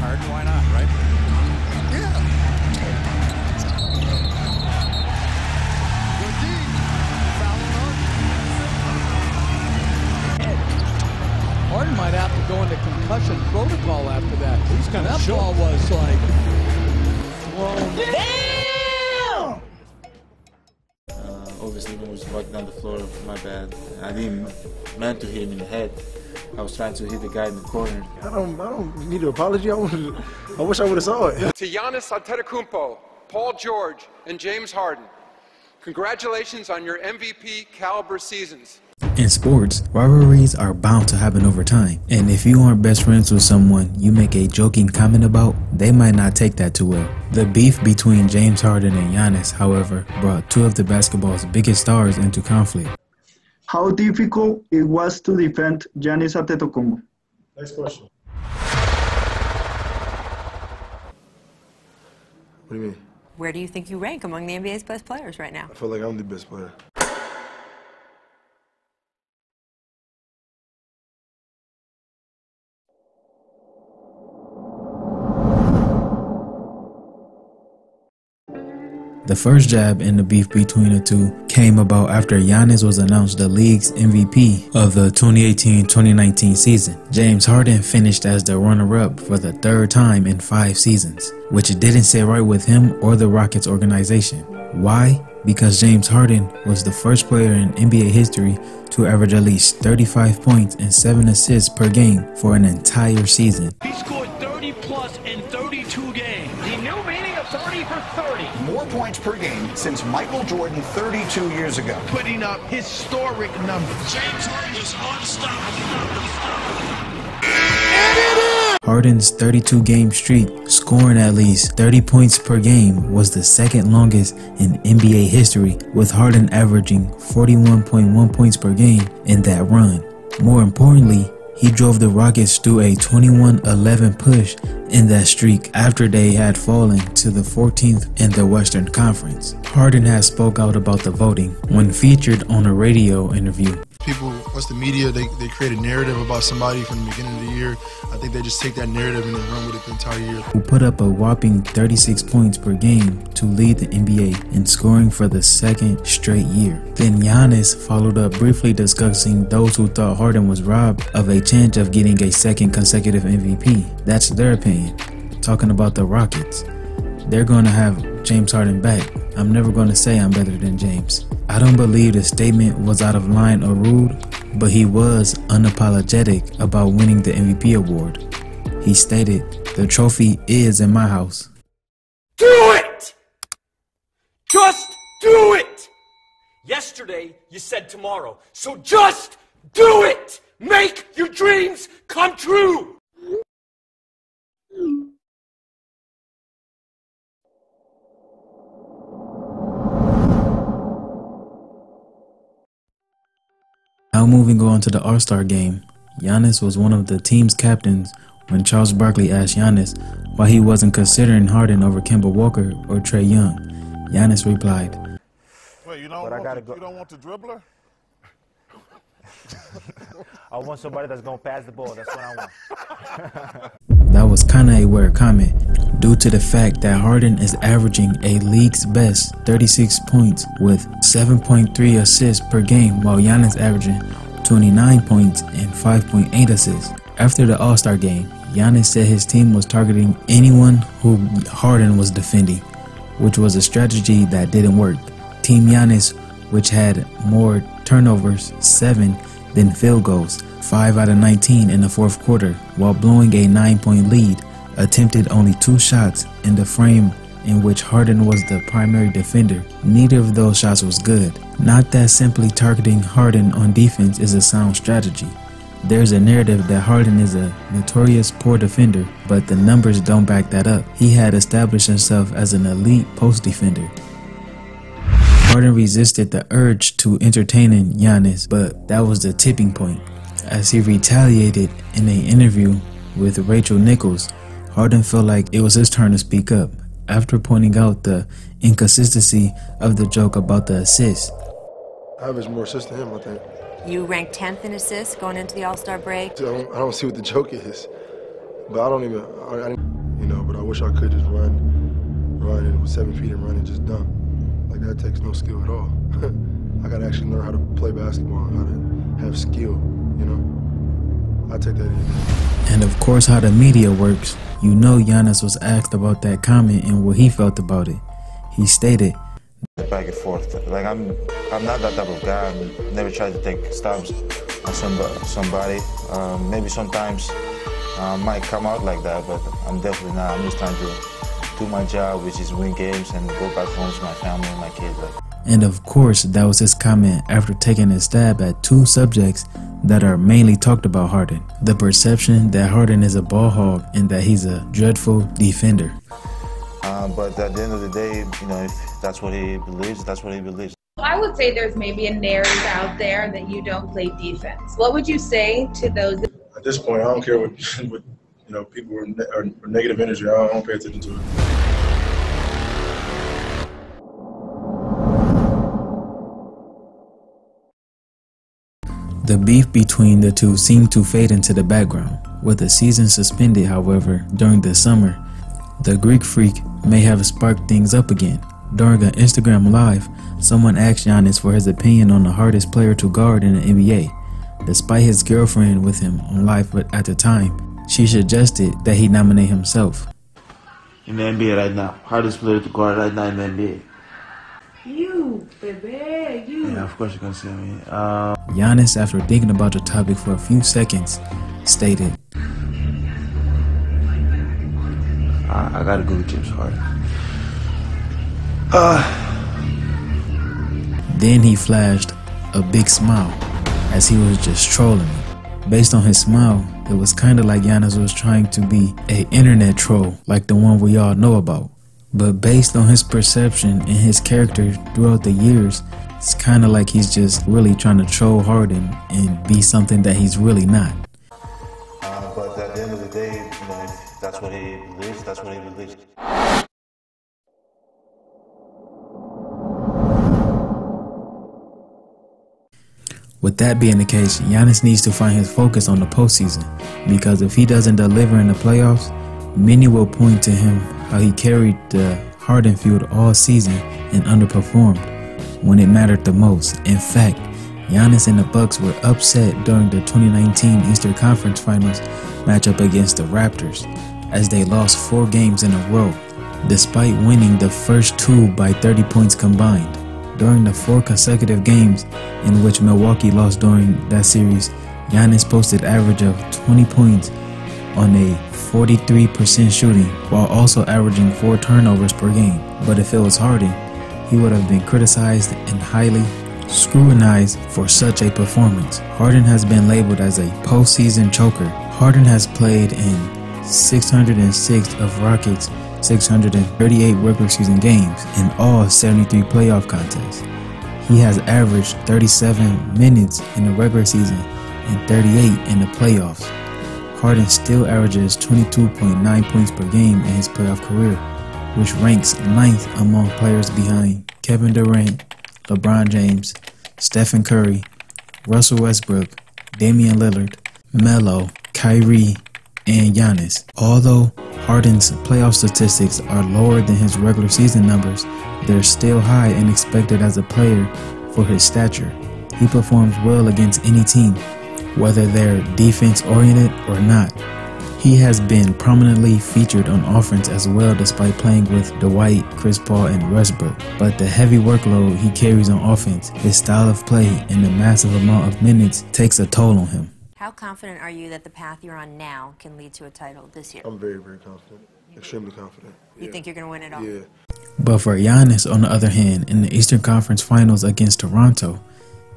Harden, why not, right? Yeah. Good D. Foul on. Harden might have to go into concussion protocol after that. He's kind of That shook. ball was like thrown. Obviously, when I was walking down the floor, my bad. I didn't meant to hit him in the head. I was trying to hit the guy in the corner. I don't need an apology. I wish I would have saw it. To Giannis, Antetokounmpo, Paul George, and James Harden, congratulations on your MVP caliber seasons. In sports, rivalries are bound to happen over time, and if you aren't best friends with someone you make a joking comment about, they might not take that too well. The beef between James Harden and Giannis, however, brought two of the basketball's biggest stars into conflict. How difficult it was to defend Giannis Antetokounmpo? Next question. What do you mean? Where do you think you rank among the NBA's best players right now? I feel like I'm the best player. The first jab in the beef between the two came about after Giannis was announced the league's MVP of the 2018-2019 season. James Harden finished as the runner-up for the third time in 5 seasons, which didn't sit right with him or the Rockets organization. Why? Because James Harden was the first player in NBA history to average at least 35 points and 7 assists per game for an entire season. He scored 30 plus in 32 games. The new meaning of 30 for 30. More points per game since Michael Jordan 32 years ago. Putting up historic numbers. James Harden is unstoppable. Harden's 32-game streak, scoring at least 30 points per game, was the second longest in NBA history, with Harden averaging 41.1 points per game in that run. More importantly, he drove the Rockets through a 21-11 push in that streak after they had fallen to the 14th in the Western Conference. Harden has spoke out about the voting when featured on a radio interview. People, once the media, they create a narrative about somebody from the beginning of the year. I think they just take that narrative and then run with it the entire year. Who put up a whopping 36 points per game to lead the NBA in scoring for the second straight year. Then Giannis followed up briefly discussing those who thought Harden was robbed of a chance of getting a second consecutive MVP. That's their opinion. Talking about the Rockets, they're going to have James Harden back. I'm never going to say I'm better than James. I don't believe the statement was out of line or rude, but he was unapologetic about winning the MVP award. He stated, "The trophy is in my house." Do it! Just do it! Yesterday, you said tomorrow. So just do it! Make your dreams come true! Now moving on to the All-Star game, Giannis was one of the team's captains when Charles Barkley asked Giannis why he wasn't considering Harden over Kemba Walker or Trae Young. Giannis replied, Wait, you don't want the dribbler? I want somebody that's going to pass the ball. That's what I want. That was kinda a weird comment, due to the fact that Harden is averaging a league's best 36 points with 7.3 assists per game, while Giannis averaging 29 points and 5.8 assists. After the All-Star game, Giannis said his team was targeting anyone who Harden was defending, which was a strategy that didn't work. Team Giannis, which had more turnovers, 7, than field goals, 5 out of 19 in the fourth quarter, while blowing a 9-point lead, attempted only 2 shots in the frame in which Harden was the primary defender. Neither of those shots was good. Not that simply targeting Harden on defense is a sound strategy. There's a narrative that Harden is a notorious poor defender, but the numbers don't back that up. He had established himself as an elite post defender. Harden resisted the urge to entertaining Giannis, but that was the tipping point. As he retaliated in an interview with Rachel Nichols, Harden felt like it was his turn to speak up, after pointing out the inconsistency of the joke about the assist. I average more assists than him, I think. You ranked 10th in assists going into the All-Star break. I don't see what the joke is, but I don't even... you know, but I wish I could just run and with 7 feet and run and just dunk. Like, that takes no skill at all. I gotta actually learn how to play basketball, how to have skill, you know. I take that in. And of course, how the media works. You know, Giannis was asked about that comment and what he felt about it. He stated, back and forth. Like, I'm not that type of guy. I never tried to take stabs on somebody. Maybe sometimes might come out like that, but I'm definitely not. I'm just trying to do my job, which is win games and go back home to my family and my kids. And of course, that was his comment after taking a stab at two subjects that are mainly talked about Harden. The perception that Harden is a ball hog and that he's a dreadful defender. But at the end of the day, you know, if that's what he believes, that's what he believes. I would say there's maybe a narrative out there that you don't play defense. What would you say to those? At this point, I don't care what you know, people are negative energy. I don't pay attention to it. The beef between the two seemed to fade into the background. With the season suspended, however, during the summer, the Greek Freak may have sparked things up again. During an Instagram Live, someone asked Giannis for his opinion on the hardest player to guard in the NBA. Despite his girlfriend with him on live at the time, she suggested that he nominate himself. In the NBA right now, hardest player to guard right now in the NBA. You, baby, you. Yeah, of course you can see me. Giannis, after thinking about the topic for a few seconds, stated, I gotta go with James Harden. Then he flashed a big smile as he was just trolling me. Based on his smile, it was kind of like Giannis was trying to be an internet troll like the one we all know about. But based on his perception and his character throughout the years, it's kind of like he's just really trying to troll Harden and be something that he's really not. But at the end of the day, you know, if that's what he believes, that's what he believes. With that being the case, Giannis needs to find his focus on the postseason, because if he doesn't deliver in the playoffs, many will point to him how he carried the Harden field all season and underperformed when it mattered the most. In fact, Giannis and the Bucks were upset during the 2019 Eastern Conference Finals matchup against the Raptors, as they lost 4 games in a row, despite winning the first 2 by 30 points combined. During the 4 consecutive games in which Milwaukee lost during that series, Giannis posted an average of 20 points on a 43% shooting, while also averaging 4 turnovers per game. But if it was Harden, he would have been criticized and highly scrutinized for such a performance. Harden has been labeled as a postseason choker. Harden has played in 606 of Rockets' 638 regular season games in all 73 playoff contests. He has averaged 37 minutes in the regular season and 38 in the playoffs. Harden still averages 22.9 points per game in his playoff career, which ranks 9th among players behind Kevin Durant, LeBron James, Stephen Curry, Russell Westbrook, Damian Lillard, Melo, Kyrie, and Giannis. Although Harden's playoff statistics are lower than his regular season numbers, they're still high and expected as a player for his stature. He performs well against any team, whether they're defense-oriented or not. He has been prominently featured on offense as well, despite playing with Dwight, Chris Paul, and Westbrook. But the heavy workload he carries on offense, his style of play, and the massive amount of minutes takes a toll on him. How confident are you that the path you're on now can lead to a title this year? I'm very, very confident. Extremely confident. You think you're going to win it all? Yeah. But for Giannis, on the other hand, in the Eastern Conference Finals against Toronto,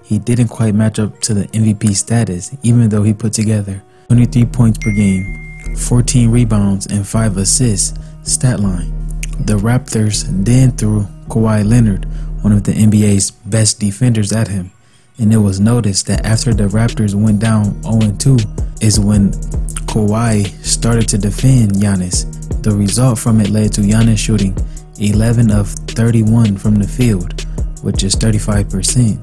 he didn't quite match up to the MVP status, even though he put together 23 points per game, 14 rebounds, and 5 assists stat line. The Raptors then threw Kawhi Leonard, one of the NBA's best defenders, at him. And it was noticed that after the Raptors went down 0-2 is when Kawhi started to defend Giannis. The result from it led to Giannis shooting 11 of 31 from the field, which is 35%.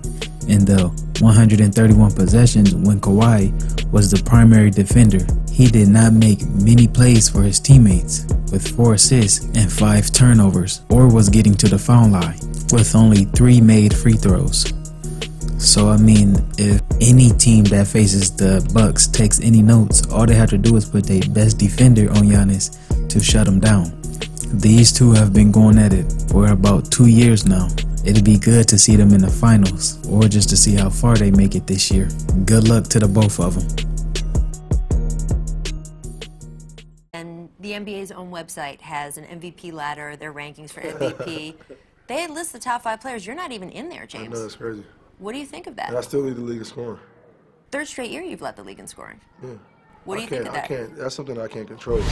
In the 131 possessions when Kawhi was the primary defender, he did not make many plays for his teammates, with 4 assists and 5 turnovers, or was getting to the foul line, with only 3 made free throws. So I mean, if any team that faces the Bucks takes any notes, all they have to do is put their best defender on Giannis to shut him down. These two have been going at it for about 2 years now. It'd be good to see them in the finals, or just to see how far they make it this year. Good luck to the both of them. And the NBA's own website has an MVP ladder, their rankings for MVP. They list the top 5 players. You're not even in there, James. I know, that's crazy. What do you think of that? And I still lead the league in scoring. 3rd straight year you've led the league in scoring. Yeah. What do you think of that? That's something I can't control.